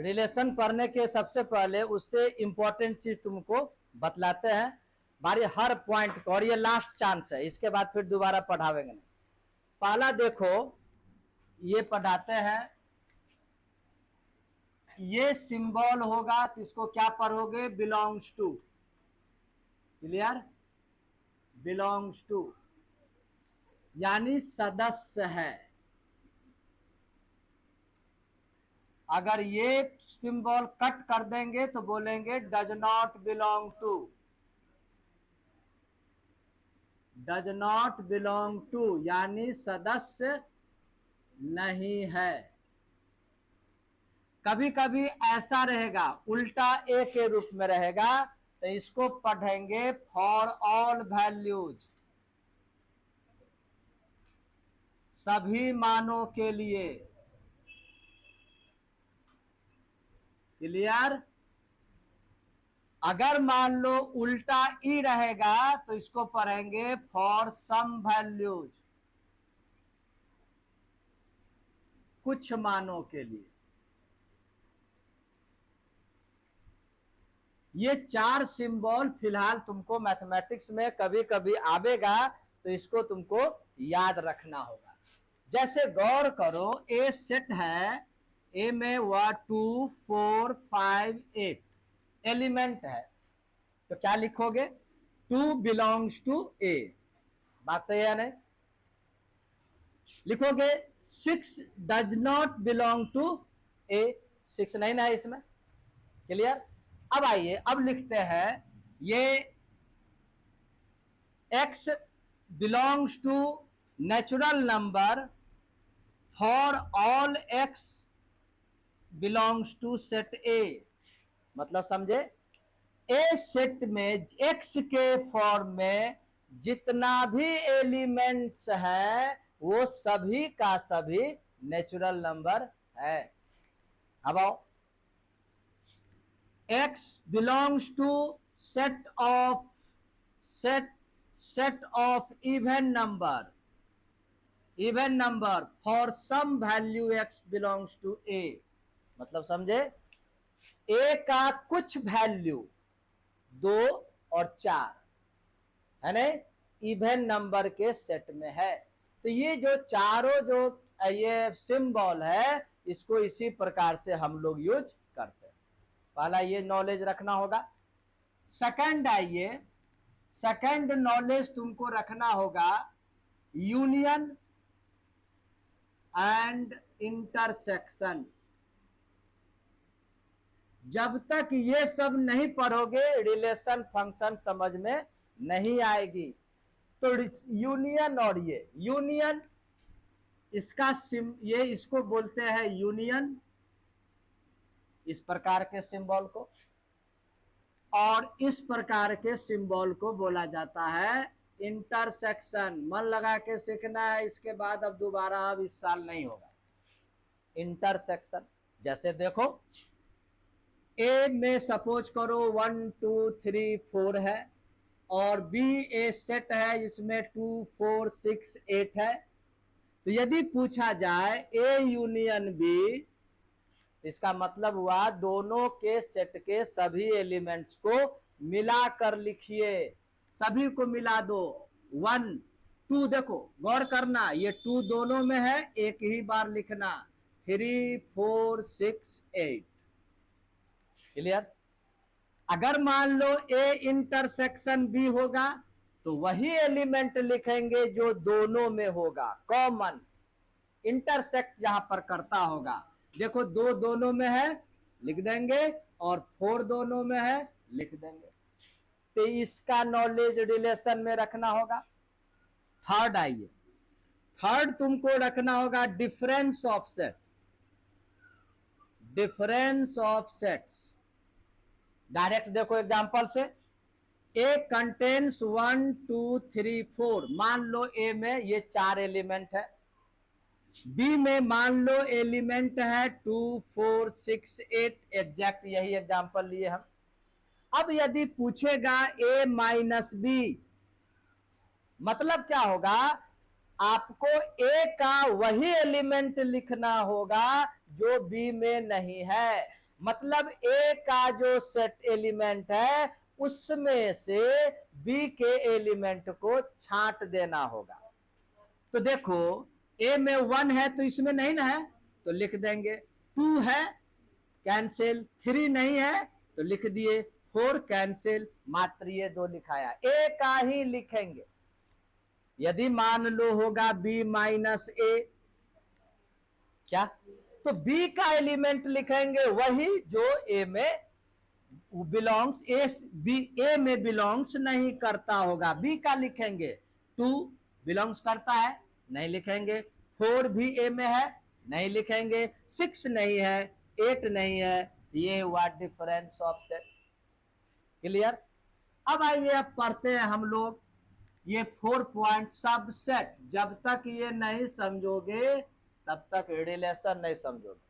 Relation पढ़ने के सबसे पहले उससे इंपॉर्टेंट चीज तुमको बतलाते हैं बारी हर पॉइंट को, और ये लास्ट चांस है, इसके बाद फिर दोबारा पढ़ावेंगे नहीं। पहला देखो, ये पढ़ाते हैं, ये सिंबल होगा तो इसको क्या पढ़ोगे, belongs to. Clear, belongs to यानी सदस्य है। अगर ये सिंबल कट कर देंगे तो बोलेंगे does not belong to, does not belong to यानी सदस्य नहीं है। कभी कभी ऐसा रहेगा, उल्टा ए के रूप में रहेगा, तो इसको पढ़ेंगे फॉर ऑल वैल्यूज, सभी मानों के लिए। क्लियर, अगर मान लो उल्टा ई रहेगा तो इसको पढ़ेंगे फॉर सम वैल्यूज, कुछ मानों के लिए। ये चार सिंबल फिलहाल तुमको मैथमेटिक्स में कभी कभी आवेगा, तो इसको तुमको याद रखना होगा। जैसे गौर करो, ए सेट है, ए में 1 2 4 5 8 एलिमेंट है, तो क्या लिखोगे, 2 बिलोंग्स टू ए। बात सही है नहीं? लिखोगे 6 डज नॉट बिलोंग टू ए, 6 नहीं ना है इसमें। क्लियर, अब आइए अब लिखते हैं, ये x belongs to natural number for all x belongs to set A. मतलब समझे, ए सेट में x के फॉर्म में जितना भी एलिमेंट्स है वो सभी का सभी नेचुरल नंबर है। अब आओ, x belongs to set of even number for some value x belongs to a। मतलब समझे, a का कुछ वैल्यू 2 और 4 है नहीं, इवन नंबर के सेट में है। तो ये जो चारों जो ये सिंबल है, इसको इसी प्रकार से हम लोग यूज करते हैं। पहला ये नॉलेज रखना होगा। सेकंड आइए, सेकंड नॉलेज तुमको रखना होगा यूनियन एंड इंटरसेक्शन। जब तक ये सब नहीं पढ़ोगे रिलेशन फंक्शन समझ में नहीं आएगी। तो यूनियन, और ये यूनियन, इसका ये इसको बोलते हैं यूनियन, इस प्रकार के सिंबल को, और इस प्रकार के सिंबल को बोला जाता है इंटरसेक्शन। मन लगा के सीखना है, इसके बाद अब दोबारा अब इस साल नहीं होगा। इंटरसेक्शन जैसे देखो, ए में सपोज करो 1 2 3 4 है, और बी ए सेट है जिसमें 2 4 6 8 है। तो यदि पूछा जाए ए यूनियन बी, इसका मतलब हुआ दोनों के सेट के सभी एलिमेंट्स को मिला कर लिखिए, सभी को मिला दो। 1 2, देखो गौर करना, ये 2 दोनों में है, एक ही बार लिखना। 3 4 6 8। क्लियर, अगर मान लो ए इंटरसेक्शन बी होगा तो वही एलिमेंट लिखेंगे जो दोनों में होगा, कॉमन इंटरसेक्ट यहां पर करता होगा। देखो 2 दोनों में है लिख देंगे, और 4 दोनों में है लिख देंगे। तो इसका नॉलेज रिलेशन में रखना होगा। थर्ड आइए, थर्ड तुमको रखना होगा difference of set. Difference of sets direct देखो एग्जांपल से, ए कंटेन्स 1 2 3 4। मान लो ए में ये 4 एलिमेंट है, बी में मान लो एलिमेंट है 2 4 6 8। एग्जैक्ट यही एग्जांपल लिए हम। अब यदि पूछेगा ए माइनस बी, मतलब क्या होगा, आपको ए का वही एलिमेंट लिखना होगा जो बी में नहीं है। मतलब ए का जो सेट एलिमेंट है उसमें से बी के एलिमेंट को छांट देना होगा। तो देखो ए में 1 है तो इसमें नहीं ना है तो लिख देंगे, 2 है कैंसिल, 3 नहीं है तो लिख दिए, 4 कैंसिल, मात्र ये 2 लिखाया, ए का ही लिखेंगे। यदि मान लो होगा बी माइनस ए, क्या, तो बी का एलिमेंट लिखेंगे वही जो ए में बिलोंग्स, ए में बिलोंग्स नहीं करता होगा, बी का लिखेंगे। 2 बिलोंग्स करता है, नहीं लिखेंगे। 4 भी ए में है, नहीं लिखेंगे। 6 नहीं है, 8 नहीं है। ये हुआ डिफरेंस ऑफ सेट। क्लियर? अब आइए अब पढ़ते हैं हम लोग ये 4 पॉइंट सबसेट। जब तक ये नहीं समझोगे तब तक रिलेशन नहीं समझोगे।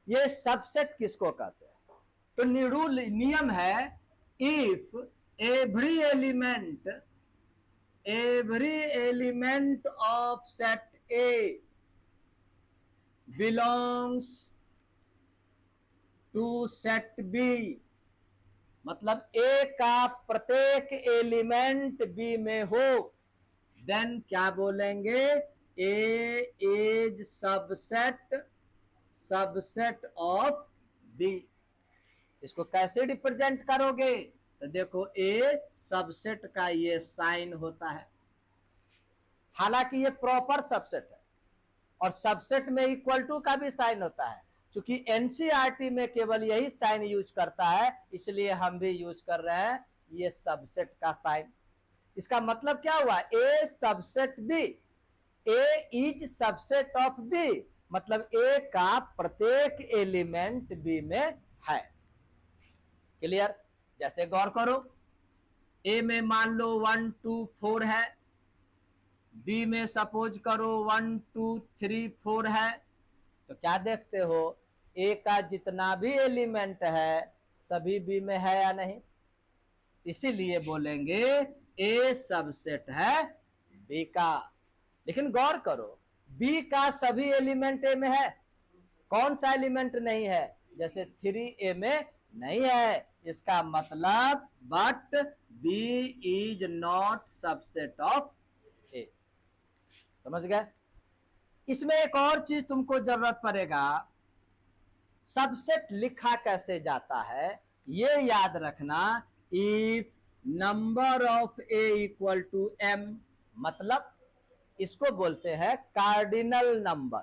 ये सबसेट किसको कहते हैं? तो नियम है, if every element of set A belongs to set B, मतलब A का प्रत्येक एलिमेंट B में हो, देन क्या बोलेंगे? A is subset of B। इसको कैसे रिप्रेजेंट करोगे? तो देखो ए सबसेट का ये साइन होता है, हालांकि ये प्रॉपर सबसेट है और सबसेट में इक्वल टू का भी साइन होता है। क्योंकि एनसीईआरटी में केवल यही साइन यूज करता है, इसलिए हम भी यूज कर रहे हैं ये सबसेट का साइन। इसका मतलब क्या हुआ? A subset B, A is subset of B, मतलब ए का प्रत्येक एलिमेंट बी में है। क्लियर? जैसे गौर करो, ए में मान लो 1 2 4 है, बी में सपोज करो 1 2 3 4 है, तो क्या देखते हो? ए का जितना भी एलिमेंट है सभी बी में है या नहीं? इसीलिए बोलेंगे ए सबसेट है बी का। लेकिन गौर करो, बी का सभी एलिमेंट ए में है, कौन सा एलिमेंट नहीं है? जैसे 3 ए में नहीं है, इसका मतलब but B is not subset of A. समझ गए? इसमें एक और चीज तुमको जरूरत पड़ेगा, सबसेट लिखा कैसे जाता है ये याद रखना। If number of A equal to m, मतलब इसको बोलते हैं कार्डिनल नंबर,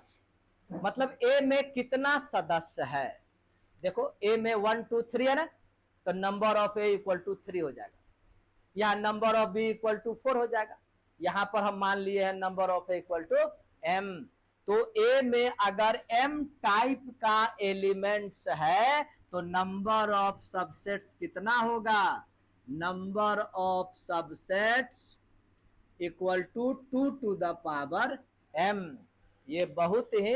मतलब ए में कितना सदस्य है। देखो ए में 1 2 3 है ना, तो number of A equal to 3 हो जाएगा, या number of B equal to 4 हो जाएगा। यहां पर हम मान लिए हैं number of A equal to m, तो ए में अगर एम टाइप का एलिमेंट्स है तो नंबर ऑफ सबसेट्स कितना होगा? Number of subsets equal to 2 to the power m. ये बहुत ही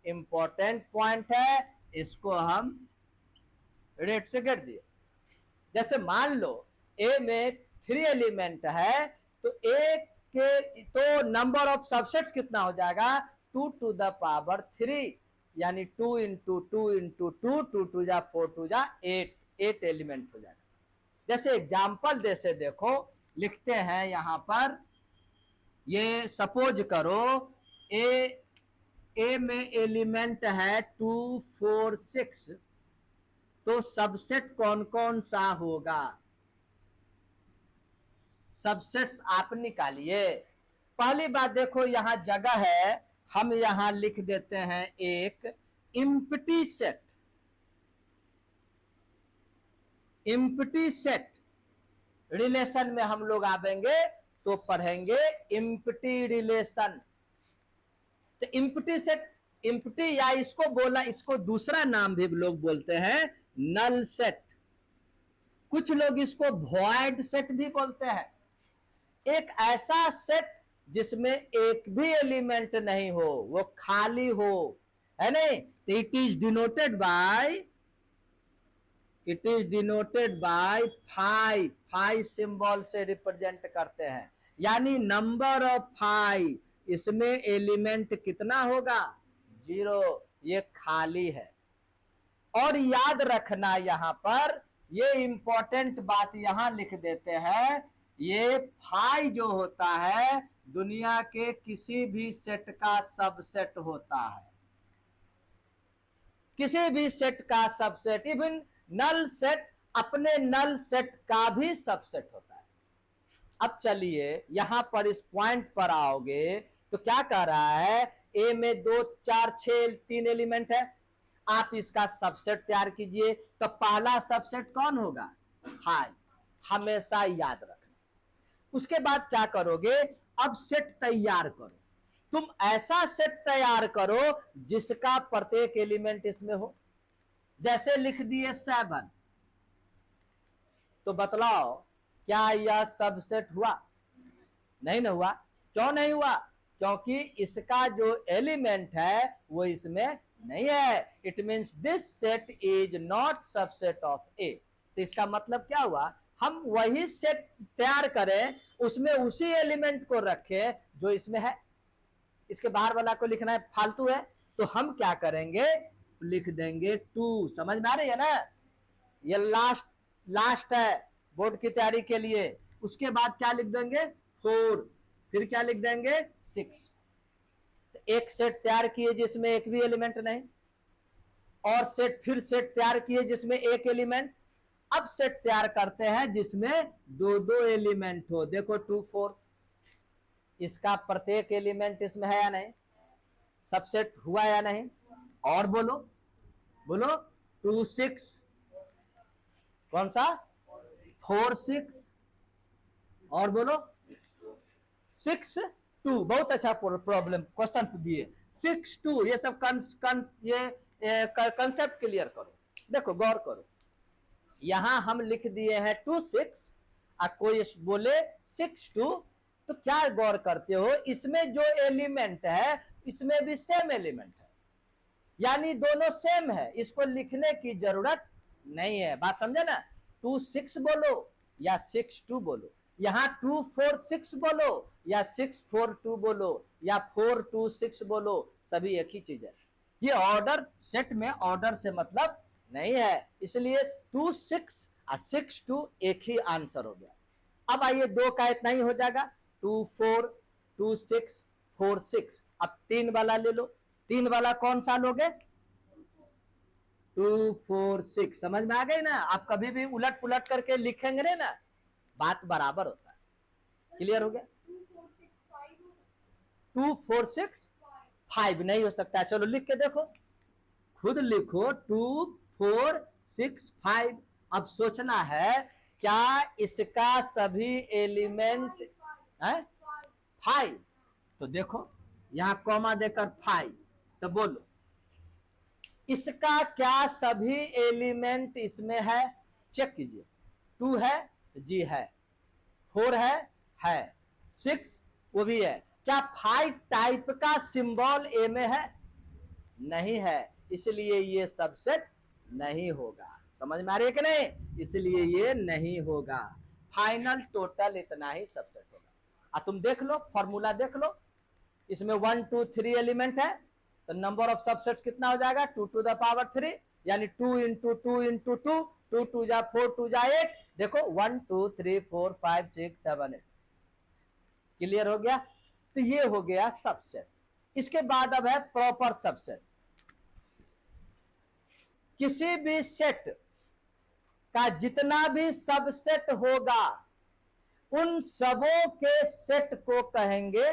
इंपॉर्टेंट पॉइंट है, इसको हम रेट से गिर दिए। जैसे मान लो ए में 3 एलिमेंट है, तो ए के तो नंबर ऑफ सबसेट्स कितना हो जाएगा? 2 टू द पावर 3, यानी 2 इंटू 2 इंटू 2, 2 टू जा 4 टू जा 8 एलिमेंट हो जाएगा। जैसे एग्जाम्पल जैसे देखो लिखते हैं यहां पर, ये सपोज करो ए में एलिमेंट है 2 4 6, तो सबसेट कौन कौन सा होगा? सबसेट्स आप निकालिए। पहली बात देखो यहां जगह है, हम यहां लिख देते हैं एक empty set. Empty set relation में हम लोग आवेंगे तो पढ़ेंगे इम्प्टी रिलेशन। तो इम्प्टी सेट, इम्प्टी या इसको बोला, इसको दूसरा नाम भी लोग बोलते हैं नल सेट, कुछ लोग इसको वॉइड सेट भी बोलते हैं। एक ऐसा सेट जिसमें एक भी एलिमेंट नहीं हो, वो खाली हो, है नहीं? तो it is denoted bye 5 symbol से रिप्रेजेंट करते हैं, यानी नंबर ऑफ 5, इसमें एलिमेंट कितना होगा? 0, ये खाली है। और याद रखना यहां पर ये इंपॉर्टेंट बात यहां लिख देते हैं, ये फाई जो होता है दुनिया के किसी भी सेट का सबसेट होता है, किसी भी सेट का सबसेट, इवन नल सेट अपने नल सेट का भी सबसेट होता है। अब चलिए यहां पर इस पॉइंट पर आओगे तो क्या कह रहा है, ए में 2 4 6 3 एलिमेंट है, आप इसका सबसेट तैयार कीजिए। तो पहला सबसेट कौन होगा, हाई, हमेशा याद रखना। उसके बाद क्या करोगे, अब सेट तैयार करो, तुम ऐसा सेट तैयार करो जिसका प्रत्येक एलिमेंट इसमें हो। जैसे लिख दिए 7, तो बतलाओ क्या यह सबसेट हुआ, नहीं ना हुआ। क्यों नहीं हुआ, क्योंकि इसका जो एलिमेंट है वो इसमें नहीं है। It means this set is not subset of A. तो इसका मतलब क्या हुआ, हम वही सेट तैयार करें, उसमें उसी एलिमेंट को रखें जो इसमें है, इसके बाहर वाला को लिखना है फालतू है। तो हम क्या करेंगे, लिख देंगे 2। समझ में आ रही है ना, ये लास्ट है बोर्ड की तैयारी के लिए। उसके बाद क्या लिख देंगे 4, फिर क्या लिख देंगे 6। तो एक सेट तैयार किए जिसमें एक भी एलिमेंट नहीं, और फिर सेट तैयार किए जिसमें एक एलिमेंट। अब सेट तैयार करते हैं जिसमें 2 एलिमेंट हो। देखो 2 4, इसका प्रत्येक एलिमेंट इसमें है या नहीं, सबसेट हुआ या नहीं। और बोलो बोलो 2 6, कौन सा 4 6, और बोलो 6 2। बहुत अच्छा प्रॉब्लम क्वेश्चन दिए, 6 2। ये सब कंसेप्ट क्लियर करो। देखो गौर करो, यहां हम लिख दिए हैं 2 6, कोई बोले 6 2, तो क्या गौर करते हो, इसमें जो एलिमेंट है इसमें भी सेम एलिमेंट है, यानी दोनों सेम है, इसको लिखने की जरूरत नहीं है। बात समझे ना, 2 6 बोलो या 6 2 बोलो, यहां 2 4 6 बोलो या 6 4 2 बोलो या 4 2 6 बोलो, सभी एक ही चीज है। ये ऑर्डर सेट में ऑर्डर से मतलब नहीं है, इसलिए 2 6 और 6 2 एक ही आंसर हो गया। अब आइए 2 का इतना ही हो जाएगा, 2 4 2 6 4 6। अब 3 वाला ले लो, 3 वाला कौन सा लोगे, 2 4 6। समझ में आ गई ना, आप कभी भी उलट पुलट करके लिखेंगे ना, बात बराबर होता है। क्लियर हो गया, 2 4 6 5 नहीं हो सकता। चलो लिख के देखो, खुद लिखो 2 4 6 5। अब सोचना है क्या इसका सभी एलिमेंट है 5, तो देखो यहां कॉमा देकर 5, तो बोलो इसका क्या सभी एलिमेंट इसमें है, चेक कीजिए। 2 है जी है, 4 है 6 वो भी है। क्या 5 टाइप का सिंबल ए में है, नहीं है, इसलिए ये सबसेट नहीं होगा। समझ में आ रही है कि नहीं, इसलिए ये नहीं होगा। फाइनल टोटल इतना ही सबसेट होगा। तुम देख लो फॉर्मूला देख लो, इसमें 1 2 3 एलिमेंट है, तो नंबर ऑफ सबसेट्स कितना हो जाएगा 2 to the power 3, यानी 2 into 2 into 2, 2 2 जा 4 2 जा 8। देखो 1 2 3 4 5 6 7 8। क्लियर हो गया, तो ये हो गया सबसेट। इसके बाद अब है प्रॉपर सबसेट। किसी भी सेट का जितना भी सबसेट होगा उन सबों के सेट को कहेंगे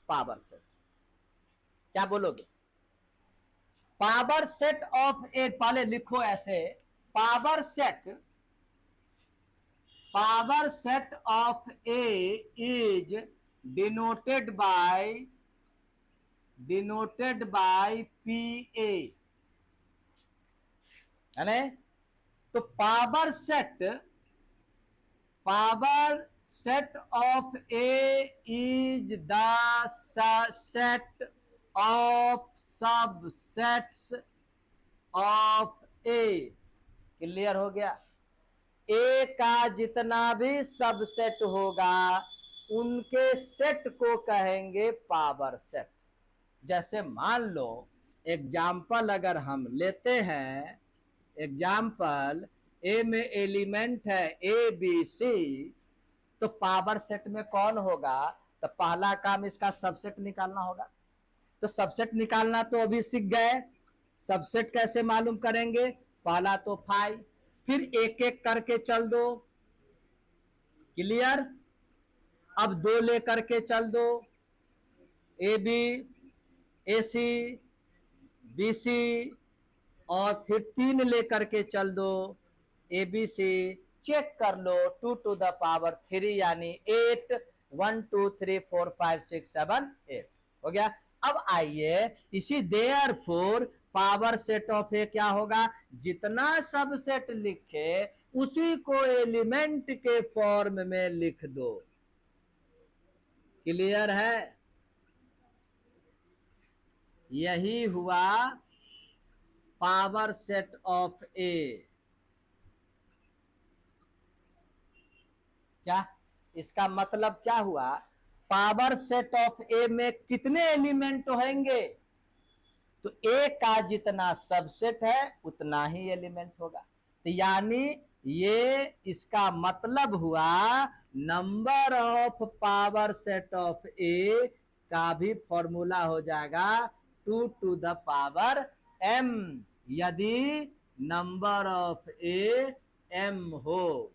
पावर सेट। क्या बोलोगे, पावर सेट ऑफ ए, पहले लिखो ऐसे, power set of A is denoted by P A, है ना। तो power set of A is the set of subsets of A. Clear हो गया, ए का जितना भी सबसेट होगा उनके सेट को कहेंगे पावर सेट। जैसे मान लो एग्जाम्पल अगर हम लेते हैं एग्जाम्पल ए में एलिमेंट है ए बी सी, तो पावर सेट में कौन होगा? तो पहला काम इसका सबसेट निकालना होगा। तो सबसेट निकालना तो अभी सीख गए। सबसेट कैसे मालूम करेंगे? पहला तो 5, फिर एक एक करके चल दो। क्लियर? अब 2 लेकर के चल दो, A B, A C, B C, और फिर 3 लेकर के चल दो, ए बी सी। चेक कर लो, 2 to the power 3 यानी 8, 1 2 3 4 5 6 7 8 हो गया। अब आइए इसी देयरफॉर पावर सेट ऑफ ए क्या होगा? जितना सबसेट लिखे उसी को एलिमेंट के फॉर्म में लिख दो। क्लियर है? यही हुआ पावर सेट ऑफ ए। क्या इसका मतलब क्या हुआ? पावर सेट ऑफ ए में कितने एलिमेंट होंगे? तो ए का जितना सबसेट है उतना ही एलिमेंट होगा। तो यानी ये इसका मतलब हुआ number of power set of A का भी फॉर्मूला हो जाएगा 2 to the power m, यदि नंबर ऑफ ए m हो।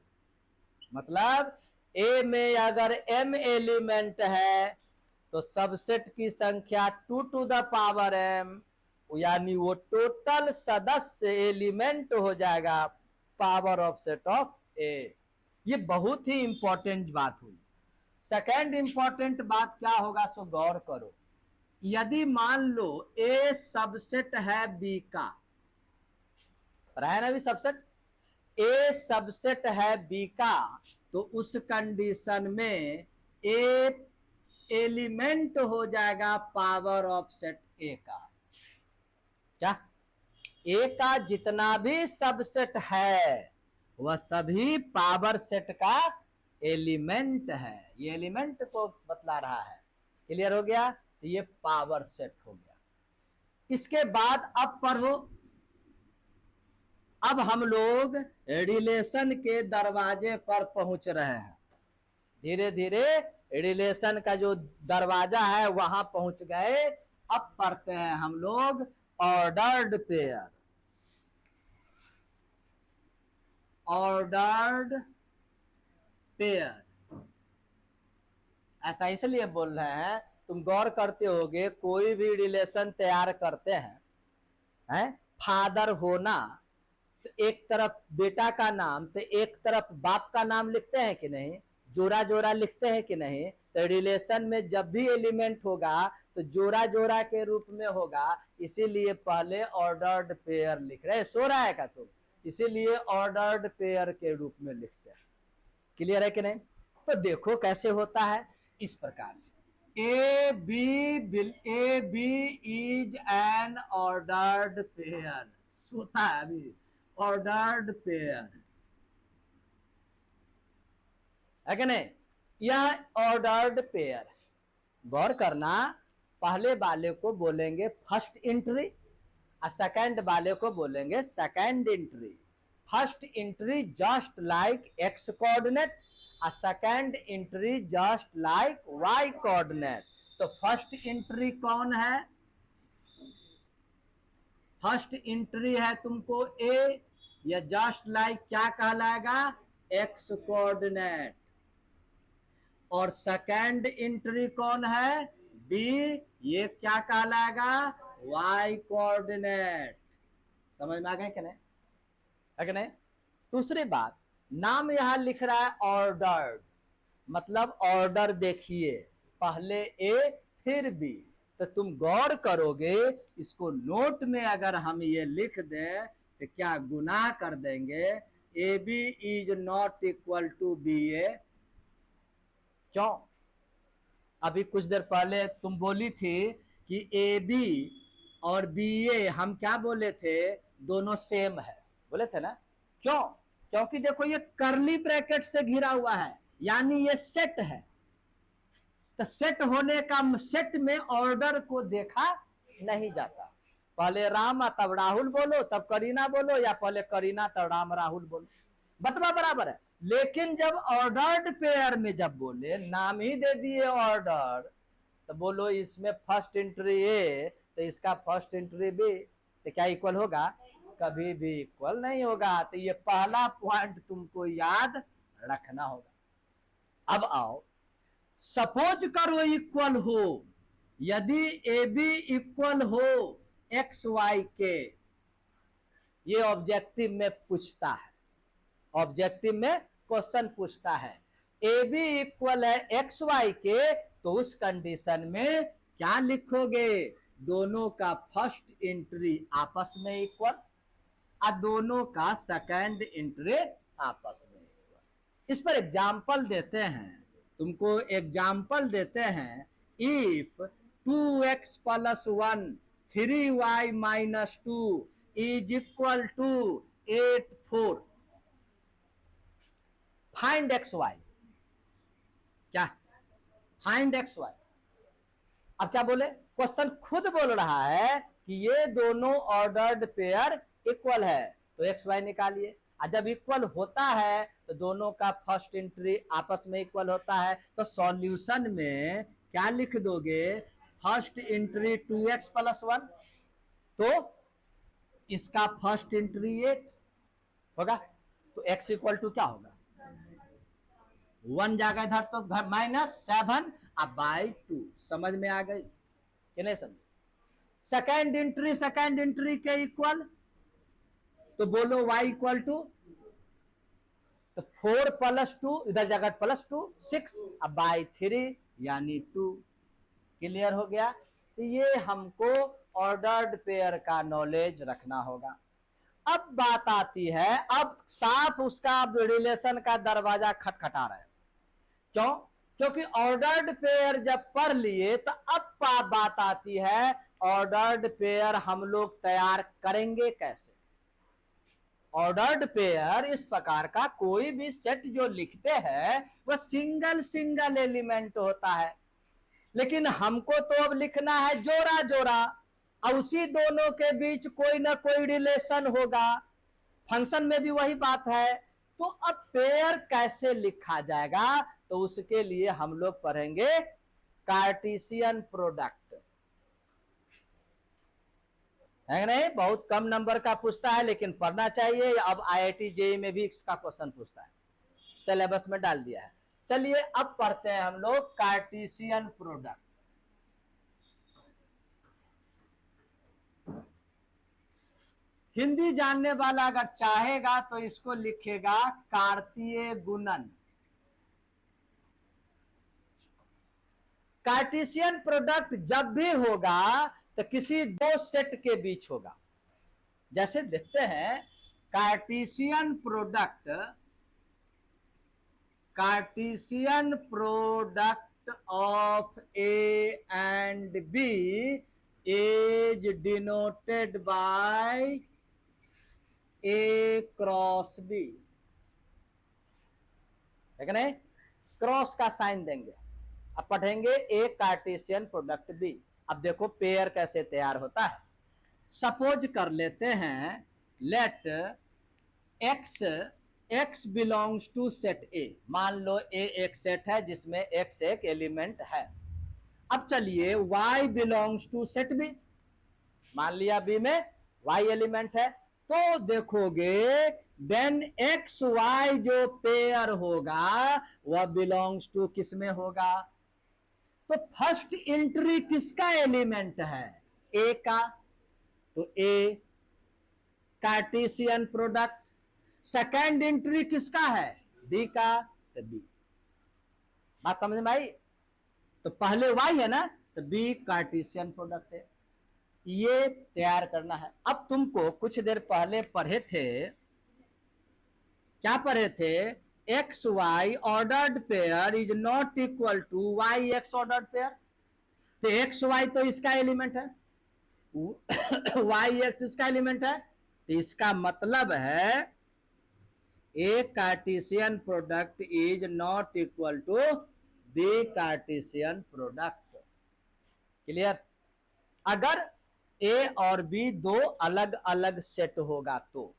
मतलब ए में अगर m एलिमेंट है तो सबसेट की संख्या 2 to the power m, यानी वो टोटल सदस्य एलिमेंट हो जाएगा power of set of A. ये बहुत ही इंपॉर्टेंट बात हुई। सेकेंड इंपॉर्टेंट बात क्या होगा, सो गौर करो। यदि मान लो ए सबसेट है बी का, पढ़ाया ना अभी सबसेट, ए सबसेट है बी का, तो उस कंडीशन में ए एलिमेंट हो जाएगा पावर ऑफ सेट ए का। क्या? ए का जितना भी सबसेट है वह सभी पावर सेट का एलिमेंट है। ये एलिमेंट को बतला रहा है। क्लियर हो गया? तो ये पावर सेट हो गया। इसके बाद अब पढ़ो, अब हम लोग रिलेशन के दरवाजे पर पहुंच रहे हैं। धीरे धीरे रिलेशन का जो दरवाजा है वहां पहुंच गए। अब पढ़ते हैं हम लोग ऑर्डर्ड पेयर। ऑर्डर्ड पेयर ऐसा इसलिए बोल रहे हैं, तुम गौर करते होगे कोई भी रिलेशन तैयार करते हैं, फादर होना, तो एक तरफ बेटा का नाम तो एक तरफ बाप का नाम लिखते हैं कि नहीं? जोड़ा जोड़ा लिखते हैं कि नहीं? तो रिलेशन में जब भी एलिमेंट होगा तो जोड़ा जोड़ा के रूप में होगा, इसीलिए पहले ऑर्डर्ड पेयर लिख रहे हैं। सो रहा है का तो इसीलिए ऑर्डर्ड पेयर के रूप में लिखते हैं। क्लियर है कि नहीं? तो देखो कैसे होता है, इस प्रकार से A B is an ordered pair. सोता है अभी ऑर्डर्ड पेयर है कि नहीं? यह ऑर्डर्ड पेयर। गौर करना, पहले वाले को बोलेंगे फर्स्ट एंट्री और सेकंड वाले को बोलेंगे second entry. First entry just like X coordinate और second entry just like Y coordinate. तो फर्स्ट एंट्री कौन है? फर्स्ट एंट्री है तुमको ए, या जस्ट लाइक क्या कहलाएगा? X coordinate. और सेकंड एंट्री कौन है? बी, ये क्या कहलाएगा? Y coordinate. समझ में आ गए कि नहीं? है कि नहीं? दूसरी बात, नाम यहां लिख रहा है ऑर्डर्ड, मतलब ऑर्डर देखिए, पहले ए फिर बी। तो तुम गौर करोगे, इसको नोट में अगर हम ये लिख दें तो क्या गुनाह कर देंगे? A B is not equal to B A. क्यों? अभी कुछ देर पहले तुम बोली थी कि ए बी और बी ए हम क्या बोले थे? दोनों सेम है, बोले थे ना? क्यों? क्योंकि देखो ये कर्ली ब्रैकेट से घिरा हुआ है, यानी ये सेट है। तो सेट होने का सेट में ऑर्डर को देखा नहीं जाता। पहले राम तब राहुल बोलो, तब करीना बोलो, या पहले करीना तब राम राहुल बोलो, बतवा बराबर है। लेकिन जब ऑर्डर्ड पेयर में जब बोले, नाम ही दे दिए ऑर्डर, तो बोलो इसमें फर्स्ट एंट्री ए तो इसका फर्स्ट एंट्री बी, तो क्या इक्वल होगा? कभी भी इक्वल नहीं होगा। तो ये पहला पॉइंट तुमको याद रखना होगा। अब आओ, सपोज करो इक्वल हो, यदि ए बी इक्वल हो एक्स वाई के, ये ऑब्जेक्टिव में पूछता है, ऑब्जेक्टिव में क्वेश्चन पूछता है, ए बी इक्वल है एक्स वाई के, तो उस कंडीशन में क्या लिखोगे? दोनों का फर्स्ट एंट्री आपस में इक्वल और दोनों का सेकंड एंट्री आपस में इक्वल। इस पर एग्जाम्पल देते हैं, तुमको एग्जाम्पल देते हैं। If 2x plus 1 3y minus 2 is equal to 8 4, find X Y. क्या? Find X Y. अब क्या बोले? क्वेश्चन खुद बोल रहा है कि ये दोनों ऑर्डर्ड पेयर इक्वल है, तो एक्स वाई निकालिए। और जब इक्वल होता है तो दोनों का फर्स्ट एंट्री आपस में इक्वल होता है, तो सॉल्यूशन में क्या लिख दोगे? फर्स्ट एंट्री 2x प्लस 1, तो इसका फर्स्ट एंट्री 8 होगा, तो x इक्वल टू क्या होगा? 1 जाएगा इधर तो -7 बाई 2। समझ में आ गई कि नहीं समझ? सेकेंड एंट्री के इक्वल, तो बोलो y इक्वल टू, तो 4 प्लस 2 इधर जगह प्लस 2 6 बाई 3 यानी 2। क्लियर हो गया? तो ये हमको ऑर्डर्ड पेयर का नॉलेज रखना होगा। अब बात आती है, अब साफ उसका रिलेशन का दरवाजा खटखटा रहा है। क्यों? क्योंकि ऑर्डर्ड पेयर जब पढ़ लिए तो अब बात आती है ऑर्डर्ड पेयर हम लोग तैयार करेंगे कैसे। ऑर्डर्ड पेयर इस प्रकार का कोई भी सेट जो लिखते हैं वह सिंगल सिंगल एलिमेंट होता है, लेकिन हमको तो अब लिखना है जोड़ा जोड़ा, और उसी दोनों के बीच कोई ना कोई रिलेशन होगा। फंक्शन में भी वही बात है। तो अब पेयर कैसे लिखा जाएगा, तो उसके लिए हम लोग पढ़ेंगे कार्टेशियन प्रोडक्ट, है नहीं? बहुत कम नंबर का पूछता है लेकिन पढ़ना चाहिए। अब IIT JEE में भी इसका क्वेश्चन पूछता है, सिलेबस में डाल दिया है। चलिए अब पढ़ते हैं हम लोग कार्टेशियन प्रोडक्ट। हिंदी जानने वाला अगर चाहेगा तो इसको लिखेगा कार्तीय गुणन। कार्टेशियन प्रोडक्ट जब भी होगा तो किसी दो सेट के बीच होगा। जैसे देखते हैं Cartesian product of A and B is denoted by A cross B, है नहीं? क्रॉस का साइन देंगे। अब पढ़ेंगे ए कार्टेशियन प्रोडक्ट बी। अब देखो पेयर कैसे तैयार होता है। सपोज कर लेते हैं, let x belongs to set A. मान लो ए एक सेट है जिसमें x एक एलिमेंट है। अब चलिए y belongs to set B, मान लिया b में y एलिमेंट है। तो देखोगे देन एक्स वाई जो पेयर होगा वह बिलोंग्स टू किस में होगा? तो फर्स्ट एंट्री किसका एलिमेंट है? ए का, तो ए कार्टेशियन प्रोडक्ट। सेकेंड एंट्री किसका है? बी का, तो बी। बात समझ में आई? तो पहले वाई है ना, तो बी कार्टेशियन प्रोडक्ट है। ये तैयार करना है। अब तुमको कुछ देर पहले पढ़े थे, क्या पढ़े थे? X y ordered pair is not equal to y x ordered pair. तो एक्स वाई तो इसका एलिमेंट है, वाई एक्स इसका एलिमेंट है, तो इसका मतलब है A Cartesian product is not equal to B Cartesian product. Clear? अगर ए और बी दो अलग अलग सेट होगा तो,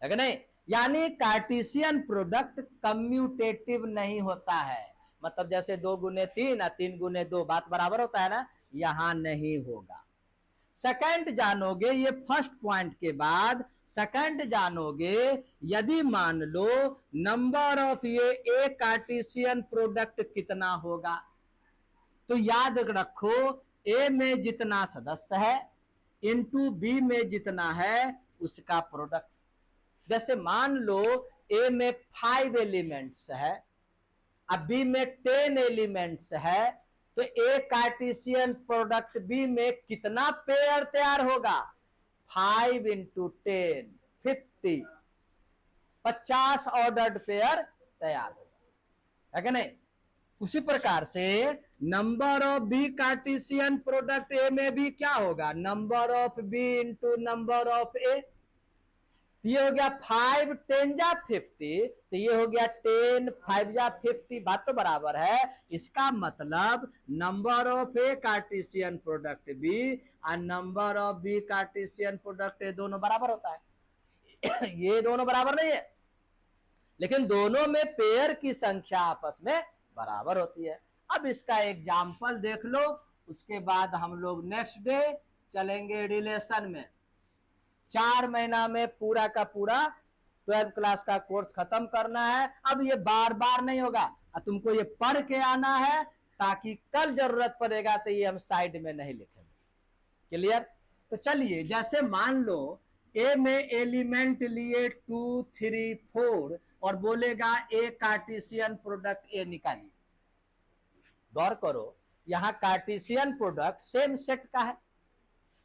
है कि नहीं। यानी कार्टेशियन प्रोडक्ट कम्यूटेटिव नहीं होता है, मतलब जैसे 2 गुने 3 और 3 गुने 2 बात बराबर होता है ना, यहां नहीं होगा। सेकंड जानोगे, ये फर्स्ट पॉइंट के बाद सेकंड जानोगे, यदि मान लो नंबर ऑफ ये ए कार्टेशियन प्रोडक्ट कितना होगा, तो याद रखो ए में जितना सदस्य है इनटू बी में जितना है उसका प्रोडक्ट। जैसे मान लो ए में 5 एलिमेंट्स है, अब बी में 10 एलिमेंट्स है, तो ए कार्टेशियन प्रोडक्ट बी में कितना पेयर तैयार होगा, 5 इंटू 10 50, 50 ऑर्डर्ड पेयर तैयार होगा, है कि नहीं। उसी प्रकार से number of B Cartesian product A में भी क्या होगा, number of B into number of A. ये हो गया 5 10 जा 50, तो ये हो गया 10 5 जा 50, बात तो बराबर है। इसका मतलब number of A Cartesian product B और number of B Cartesian product A दोनों बराबर होता है। ये दोनों बराबर नहीं है, लेकिन दोनों में पेयर की संख्या आपस में बराबर होती है। अब इसका एग्जाम्पल देख लो, उसके बाद हम लोग नेक्स्ट डे चलेंगे रिलेशन में। 4 महीना में पूरा का पूरा 12th क्लास का कोर्स खत्म करना है। अब ये बार बार नहीं होगा, तुमको ये पढ़ के आना है ताकि कल जरूरत पड़ेगा तो ये हम साइड में नहीं लिखेंगे। क्लियर। तो चलिए, जैसे मान लो ए में एलिमेंट लिए 2 3 4 और बोलेगा ए कार्टेशियन प्रोडक्ट ए निकालिए। गौर करो, यहां कार्टेशियन प्रोडक्ट सेम सेट का है,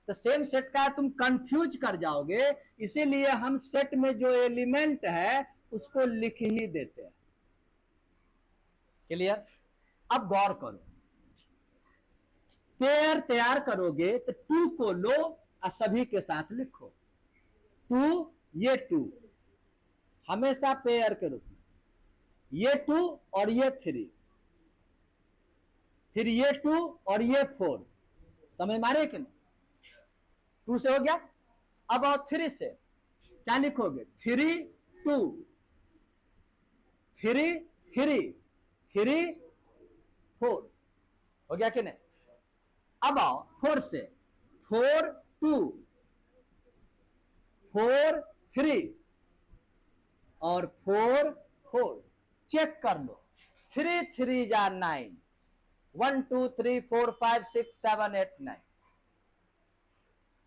तो सेम सेट का है, तुम कंफ्यूज कर जाओगे, इसीलिए हम सेट में जो एलिमेंट है उसको लिख ही देते हैं। क्लियर। अब गौर करो, पेयर तैयार करोगे तो 2 को लो और सभी के साथ लिखो। 2 ये 2 हमेशा पेयर के रूप में, ये 2 और ये 3, फिर ये 2 और ये 4, समझ मारे कि नहीं। 2 से हो गया, अब और 3 से क्या लिखोगे, 3 2 3 3 3 4, हो गया कि नहीं। अब आओ 4 से, 4 2 4 3 और 4 4, चेक कर लो, 3 3 जा 9, 1 2 3 4 5 6 7 8 9।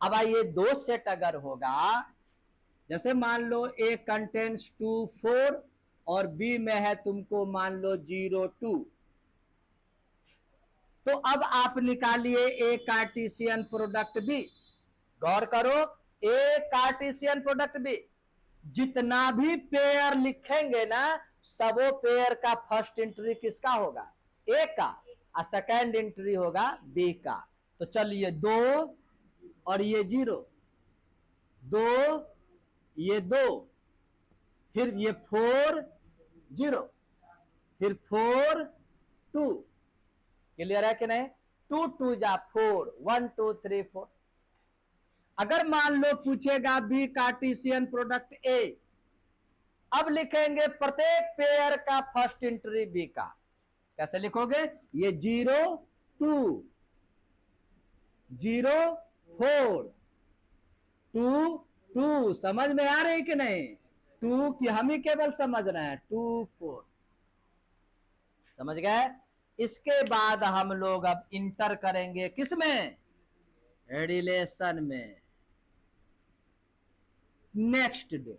अब आइए 2 सेट अगर होगा, जैसे मान लो ए कंटेन्स 2 4 और बी में है तुमको मान लो 0 2, तो अब आप निकालिए ए कार्टेशियन प्रोडक्ट बी। गौर करो, ए कार्टेशियन प्रोडक्ट बी, जितना भी पेयर लिखेंगे ना, सबो पेयर का फर्स्ट एंट्री किसका होगा, ए का, और सेकेंड एंट्री होगा बी का। तो चलिए 2 और ये 0, 2 ये 2, फिर ये 4 0, फिर 4 2। क्लियर है कि नहीं। 2 2 जा 4, 1 2 3 4। अगर मान लो पूछेगा बी कार्टेशियन प्रोडक्ट ए, अब लिखेंगे प्रत्येक पेयर का फर्स्ट एंट्री बी का। कैसे लिखोगे, ये 0 2 0 4 2 2, समझ में आ रही कि नहीं। 2 की हम ही केवल समझ रहे हैं, 2 4, समझ गए। इसके बाद हम लोग अब इंटर करेंगे किसमें, रिलेशन में, नेक्स्ट डे।